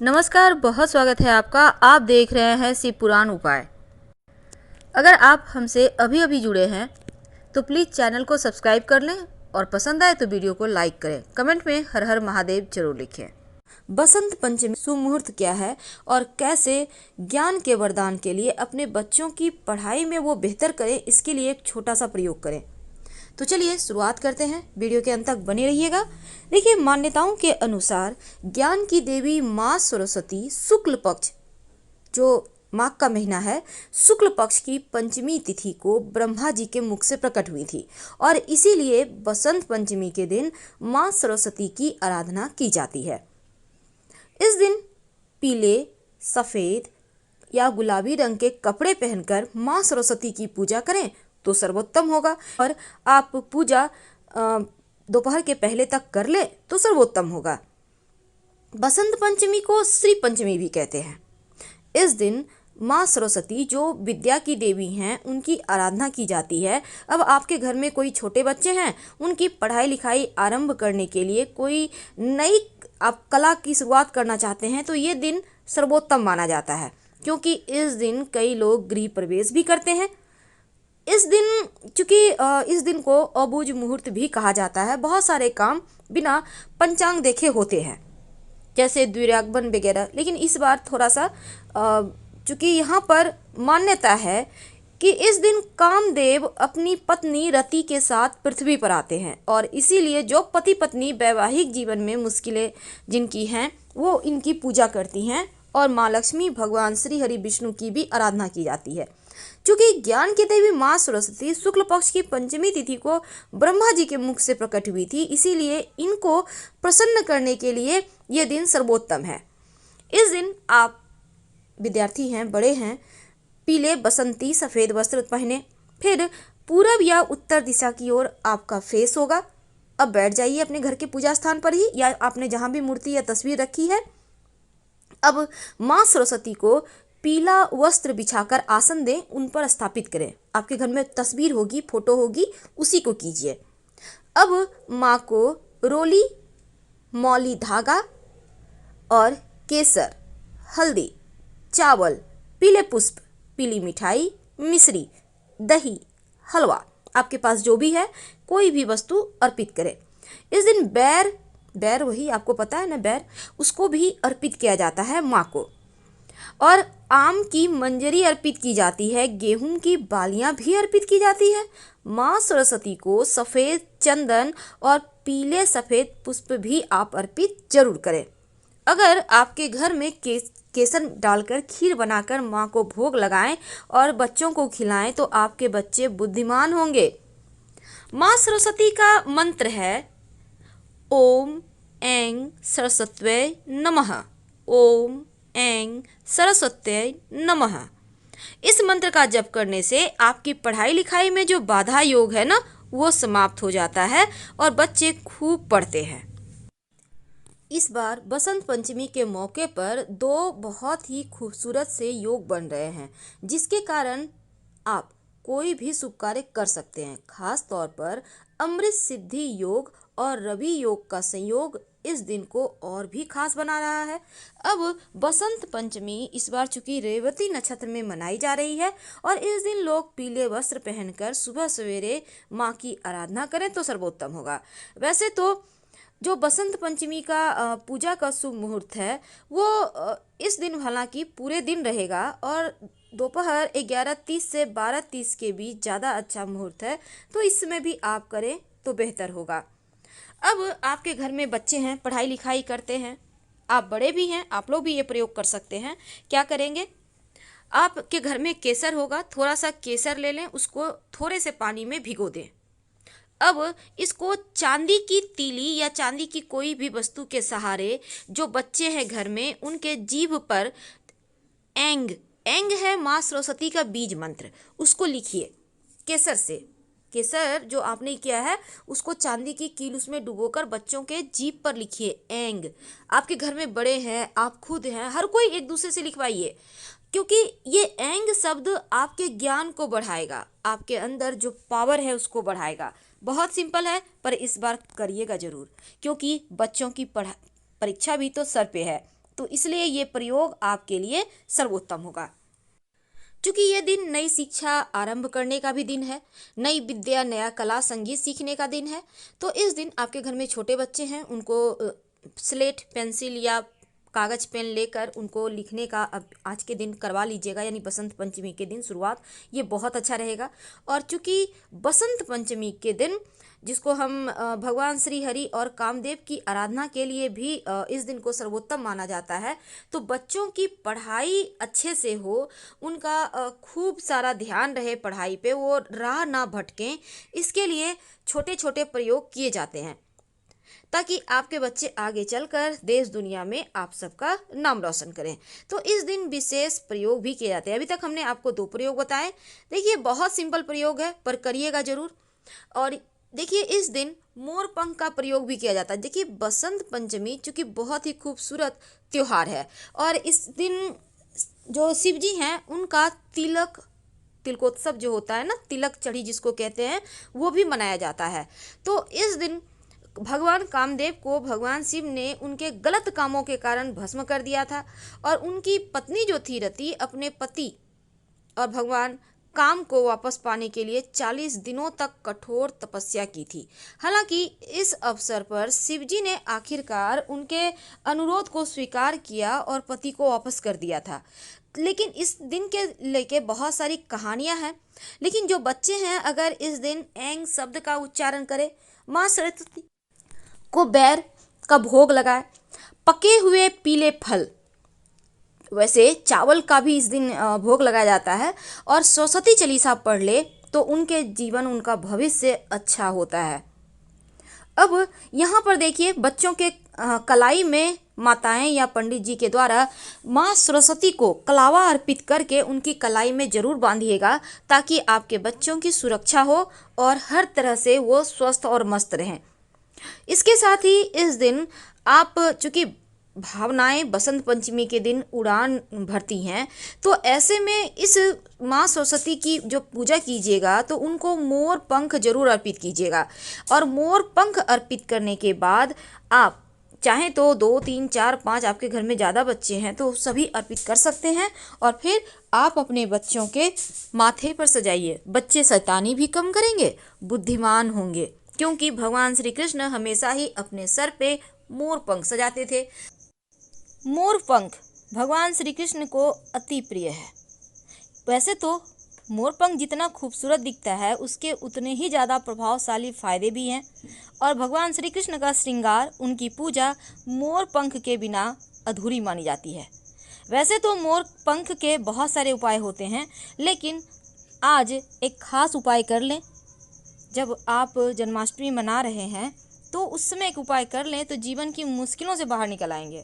नमस्कार, बहुत स्वागत है आपका। आप देख रहे हैं शिव पुराण उपाय। अगर आप हमसे अभी अभी जुड़े हैं तो प्लीज़ चैनल को सब्सक्राइब कर लें और पसंद आए तो वीडियो को लाइक करें। कमेंट में हर हर महादेव जरूर लिखें। बसंत पंचमी शुभ मुहूर्त क्या है और कैसे ज्ञान के वरदान के लिए अपने बच्चों की पढ़ाई में वो बेहतर करें, इसके लिए एक छोटा सा प्रयोग करें। तो चलिए शुरुआत करते हैं, वीडियो के अंत तक बने रहिएगा। देखिए, मान्यताओं के अनुसार ज्ञान की देवी माँ सरस्वती शुक्ल पक्ष, जो माघ का महीना है, शुक्ल पक्ष की पंचमी तिथि को ब्रह्मा जी के मुख से प्रकट हुई थी और इसीलिए बसंत पंचमी के दिन माँ सरस्वती की आराधना की जाती है। इस दिन पीले, सफ़ेद या गुलाबी रंग के कपड़े पहनकर माँ सरस्वती की पूजा करें तो सर्वोत्तम होगा। और आप पूजा दोपहर के पहले तक कर ले तो सर्वोत्तम होगा। बसंत पंचमी को श्री पंचमी भी कहते हैं। इस दिन माँ सरस्वती, जो विद्या की देवी हैं, उनकी आराधना की जाती है। अब आपके घर में कोई छोटे बच्चे हैं, उनकी पढ़ाई लिखाई आरंभ करने के लिए कोई नई आप कला की शुरुआत करना चाहते हैं तो ये दिन सर्वोत्तम माना जाता है, क्योंकि इस दिन कई लोग गृह प्रवेश भी करते हैं। इस दिन चूँकि इस दिन को अबूझ मुहूर्त भी कहा जाता है। बहुत सारे काम बिना पंचांग देखे होते हैं, जैसे द्विरागमन वगैरह। लेकिन इस बार थोड़ा सा चूँकि यहाँ पर मान्यता है कि इस दिन कामदेव अपनी पत्नी रति के साथ पृथ्वी पर आते हैं और इसीलिए जो पति पत्नी वैवाहिक जीवन में मुश्किलें जिनकी हैं वो इनकी पूजा करती हैं और माँ लक्ष्मी, भगवान श्री हरि विष्णु की भी आराधना की जाती है। चूँकि ज्ञान की देवी माँ सरस्वती शुक्ल पक्ष की पंचमी तिथि को ब्रह्मा जी के मुख से प्रकट हुई थी, इसीलिए इनको प्रसन्न करने के लिए ये दिन सर्वोत्तम है। इस दिन आप विद्यार्थी हैं, बड़े हैं, पीले बसंती सफ़ेद वस्त्र पहने, फिर पूरब या उत्तर दिशा की ओर आपका फेस होगा। अब बैठ जाइए अपने घर के पूजा स्थान पर ही, या आपने जहाँ भी मूर्ति या तस्वीर रखी है। अब माँ सरस्वती को पीला वस्त्र बिछाकर आसन दें, उन पर स्थापित करें। आपके घर में तस्वीर होगी, फोटो होगी, उसी को कीजिए। अब माँ को रोली, मौली धागा और केसर, हल्दी, चावल, पीले पुष्प, पीली मिठाई, मिश्री, दही, हलवा, आपके पास जो भी है कोई भी वस्तु अर्पित करें। इस दिन बैर वही आपको पता है ना, बैर, उसको भी अर्पित किया जाता है माँ को। और आम की मंजरी अर्पित की जाती है, गेहूं की बालियां भी अर्पित की जाती है। माँ सरस्वती को सफ़ेद चंदन और पीले सफ़ेद पुष्प भी आप अर्पित जरूर करें। अगर आपके घर में केसर डालकर खीर बनाकर माँ को भोग लगाएं और बच्चों को खिलाएं तो आपके बच्चे बुद्धिमान होंगे। माँ सरस्वती का मंत्र है ओम ऐं सरस्वत्यै नमः। ओम ऐं सरस्वत्यै नमः। इस मंत्र का जप करने से आपकी पढ़ाई लिखाई में जो बाधा योग है ना, वो समाप्त हो जाता है और बच्चे खूब पढ़ते हैं। इस बार बसंत पंचमी के मौके पर दो बहुत ही खूबसूरत से योग बन रहे हैं, जिसके कारण आप कोई भी शुभ कार्य कर सकते हैं। खास तौर पर अमृत सिद्धि योग और रवि योग का संयोग इस दिन को और भी खास बना रहा है। अब बसंत पंचमी इस बार चूंकि रेवती नक्षत्र में मनाई जा रही है और इस दिन लोग पीले वस्त्र पहनकर सुबह सवेरे माँ की आराधना करें तो सर्वोत्तम होगा। वैसे तो जो बसंत पंचमी का पूजा का शुभ मुहूर्त है वो इस दिन हालांकि पूरे दिन रहेगा और दोपहर 11:30 से 12:30 के बीच ज़्यादा अच्छा मुहूर्त है, तो इसमें भी आप करें तो बेहतर होगा। अब आपके घर में बच्चे हैं, पढ़ाई लिखाई करते हैं, आप बड़े भी हैं, आप लोग भी ये प्रयोग कर सकते हैं। क्या करेंगे, आपके घर में केसर होगा, थोड़ा सा केसर ले लें, उसको थोड़े से पानी में भिगो दें। अब इसको चांदी की तीली या चांदी की कोई भी वस्तु के सहारे, जो बच्चे हैं घर में, उनके जीभ पर एंग, एंग है माँ सरस्वती का बीज मंत्र, उसको लिखिए केसर से। केसर जो आपने किया है उसको चांदी की कील उसमें डुबोकर बच्चों के जीभ पर लिखिए एंग। आपके घर में बड़े हैं, आप खुद हैं, हर कोई एक दूसरे से लिखवाइए, क्योंकि ये एंग शब्द आपके ज्ञान को बढ़ाएगा, आपके अंदर जो पावर है उसको बढ़ाएगा। बहुत सिंपल है, पर इस बार करिएगा जरूर, क्योंकि बच्चों की परीक्षा भी तो सर पे है। तो इसलिए ये प्रयोग आपके लिए सर्वोत्तम होगा। क्योंकि ये दिन नई शिक्षा आरंभ करने का भी दिन है, नई विद्या, नया कला, संगीत सीखने का दिन है। तो इस दिन आपके घर में छोटे बच्चे हैं, उनको स्लेट, पेंसिल या कागज पेन लेकर उनको लिखने का अब आज के दिन करवा लीजिएगा, यानी बसंत पंचमी के दिन शुरुआत, ये बहुत अच्छा रहेगा। और चूंकि बसंत पंचमी के दिन, जिसको हम भगवान श्री हरि और कामदेव की आराधना के लिए भी इस दिन को सर्वोत्तम माना जाता है, तो बच्चों की पढ़ाई अच्छे से हो, उनका खूब सारा ध्यान रहे पढ़ाई पे, वो राह ना भटकें, इसके लिए छोटे छोटे प्रयोग किए जाते हैं, ताकि आपके बच्चे आगे चलकर देश दुनिया में आप सबका नाम रोशन करें। तो इस दिन विशेष प्रयोग भी किए जाते हैं। अभी तक हमने आपको 2 प्रयोग बताए। देखिए, बहुत सिंपल प्रयोग है, पर करिएगा जरूर। और देखिए, इस दिन मोर पंख का प्रयोग भी किया जाता है। देखिए, बसंत पंचमी चूंकि बहुत ही खूबसूरत त्योहार है, और इस दिन जो शिव जी हैं उनका तिलकोत्सव जो होता है ना, तिलक चढ़ी जिसको कहते हैं, वो भी मनाया जाता है। तो इस दिन भगवान कामदेव को भगवान शिव ने उनके गलत कामों के कारण भस्म कर दिया था, और उनकी पत्नी जो थी रति, अपने पति और भगवान काम को वापस पाने के लिए 40 दिनों तक कठोर तपस्या की थी। हालांकि इस अवसर पर शिवजी ने आखिरकार उनके अनुरोध को स्वीकार किया और पति को वापस कर दिया था। लेकिन इस दिन के लेके बहुत सारी कहानियां हैं। लेकिन जो बच्चे हैं, अगर इस दिन एंग शब्द का उच्चारण करें, माँ सरस्वती को बैर का भोग लगाए, पके हुए पीले फल, वैसे चावल का भी इस दिन भोग लगाया जाता है, और सरस्वती चालीसा पढ़ ले तो उनके जीवन, उनका भविष्य अच्छा होता है। अब यहाँ पर देखिए, बच्चों के कलाई में माताएं या पंडित जी के द्वारा माँ सरस्वती को कलावा अर्पित करके उनकी कलाई में जरूर बांधिएगा, ताकि आपके बच्चों की सुरक्षा हो और हर तरह से वो स्वस्थ और मस्त रहें। इसके साथ ही इस दिन आप, चूंकि भावनाएं बसंत पंचमी के दिन उड़ान भरती हैं, तो ऐसे में इस माँ सरस्वती की जो पूजा कीजिएगा तो उनको मोर पंख जरूर अर्पित कीजिएगा। और मोर पंख अर्पित करने के बाद आप चाहें तो 2, 3, 4, 5, आपके घर में ज़्यादा बच्चे हैं तो सभी अर्पित कर सकते हैं, और फिर आप अपने बच्चों के माथे पर सजाइए। बच्चे शैतानी भी कम करेंगे, बुद्धिमान होंगे, क्योंकि भगवान श्री कृष्ण हमेशा ही अपने सर पे मोर पंख सजाते थे। मोर पंख भगवान श्री कृष्ण को अति प्रिय है। वैसे तो मोर पंख जितना खूबसूरत दिखता है, उसके उतने ही ज़्यादा प्रभावशाली फायदे भी हैं, और भगवान श्री कृष्ण का श्रृंगार, उनकी पूजा मोर पंख के बिना अधूरी मानी जाती है। वैसे तो मोर पंख के बहुत सारे उपाय होते हैं, लेकिन आज एक खास उपाय कर लें। जब आप जन्माष्टमी मना रहे हैं तो उस समय एक उपाय कर लें तो जीवन की मुश्किलों से बाहर निकल आएंगे।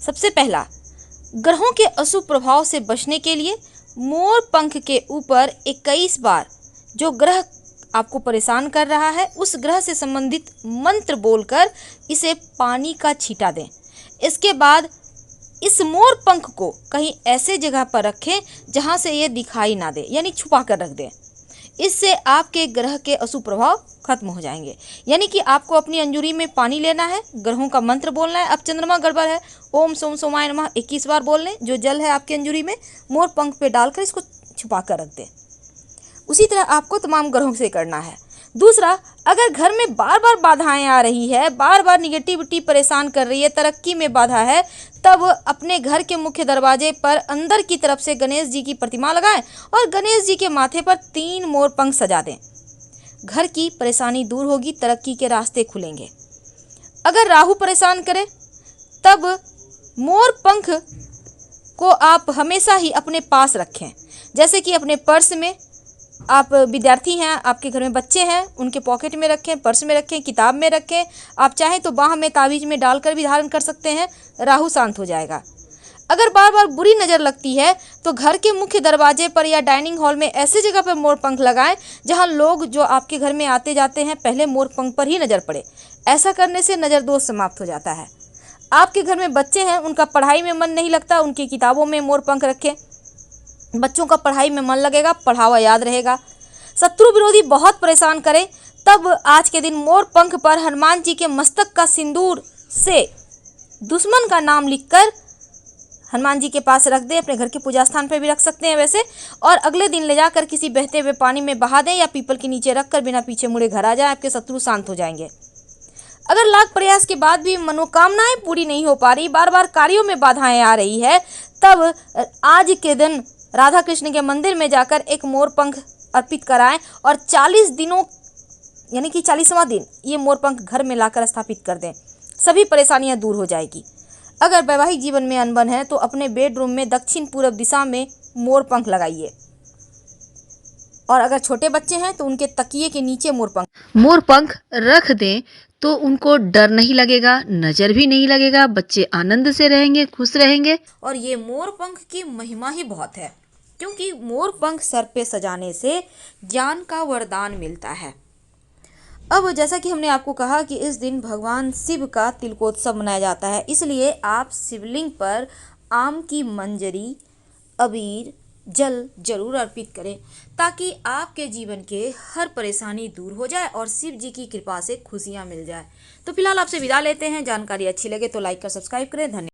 सबसे पहला, ग्रहों के अशुभ प्रभाव से बचने के लिए मोर पंख के ऊपर 21 बार जो ग्रह आपको परेशान कर रहा है उस ग्रह से संबंधित मंत्र बोलकर इसे पानी का छींटा दें। इसके बाद इस मोर पंख को कहीं ऐसे जगह पर रखें जहां से ये दिखाई ना दे, यानी छुपा कर रख दें। इससे आपके ग्रह के अशुभ प्रभाव खत्म हो जाएंगे। यानी कि आपको अपनी अंजूरी में पानी लेना है, ग्रहों का मंत्र बोलना है। अब चंद्रमा गड़बड़ है, ओम सोम सोमाय नमः 21 बार बोल लें। जो जल है आपकी अंजूरी में मोर पंख पे डालकर इसको छुपा कर रख दें। उसी तरह आपको तमाम ग्रहों से करना है। दूसरा, अगर घर में बार बार बाधाएं आ रही है, बार बार निगेटिविटी परेशान कर रही है, तरक्की में बाधा है, तब अपने घर के मुख्य दरवाजे पर अंदर की तरफ से गणेश जी की प्रतिमा लगाएं और गणेश जी के माथे पर 3 मोर पंख सजा दें। घर की परेशानी दूर होगी, तरक्की के रास्ते खुलेंगे। अगर राहु परेशान करे तब मोर पंख को आप हमेशा ही अपने पास रखें, जैसे कि अपने पर्स में। आप विद्यार्थी हैं, आपके घर में बच्चे हैं, उनके पॉकेट में रखें, पर्स में रखें, किताब में रखें। आप चाहें तो बाह में ताबीज में डालकर भी धारण कर सकते हैं, राहु शांत हो जाएगा। अगर बार बार बुरी नज़र लगती है तो घर के मुख्य दरवाजे पर या डाइनिंग हॉल में ऐसी जगह पर मोर पंख लगाएं जहां लोग जो आपके घर में आते जाते हैं पहले मोर पंख पर ही नज़र पड़े। ऐसा करने से नज़र दोष समाप्त हो जाता है। आपके घर में बच्चे हैं, उनका पढ़ाई में मन नहीं लगता, उनकी किताबों में मोर पंख रखें। बच्चों का पढ़ाई में मन लगेगा, पढ़ा हुआ याद रहेगा। शत्रु विरोधी बहुत परेशान करें तब आज के दिन मोर पंख पर हनुमान जी के मस्तक का सिंदूर से दुश्मन का नाम लिखकर हनुमान जी के पास रख दें, अपने घर के पूजा स्थान पर भी रख सकते हैं वैसे, और अगले दिन ले जाकर किसी बहते हुए पानी में बहा दें या पीपल के नीचे रखकर बिना पीछे मुड़े घर आ जाए, आपके शत्रु शांत हो जाएंगे। अगर लाख प्रयास के बाद भी मनोकामनाएं पूरी नहीं हो पा रही, बार बार कार्यों में बाधाएं आ रही है, तब आज के दिन राधा कृष्ण के मंदिर में जाकर एक मोर पंख अर्पित कराएं और 40 दिनों यानी कि 40वां दिन ये मोर पंख घर में लाकर स्थापित कर दें, सभी परेशानियां दूर हो जाएगी। अगर वैवाहिक जीवन में अनबन है तो अपने बेडरूम में दक्षिण पूर्व दिशा में मोर पंख लगाइए, और अगर छोटे बच्चे हैं तो उनके तकिए के नीचे मोर पंख रख दें तो उनको डर नहीं लगेगा, नजर भी नहीं लगेगा, बच्चे आनंद से रहेंगे, खुश रहेंगे। और ये मोर पंख की महिमा ही बहुत है, क्योंकि मोर पंख सर पे सजाने से ज्ञान का वरदान मिलता है। अब जैसा कि हमने आपको कहा कि इस दिन भगवान शिव का तिलकोत्सव मनाया जाता है, इसलिए आप शिवलिंग पर आम की मंजरी, अबीर, जल जरूर अर्पित करें, ताकि आपके जीवन के हर परेशानी दूर हो जाए और शिव जी की कृपा से खुशियां मिल जाए। तो फिलहाल आपसे विदा लेते हैं। जानकारी अच्छी लगे तो लाइक कर सब्सक्राइब करें। धन्यवाद।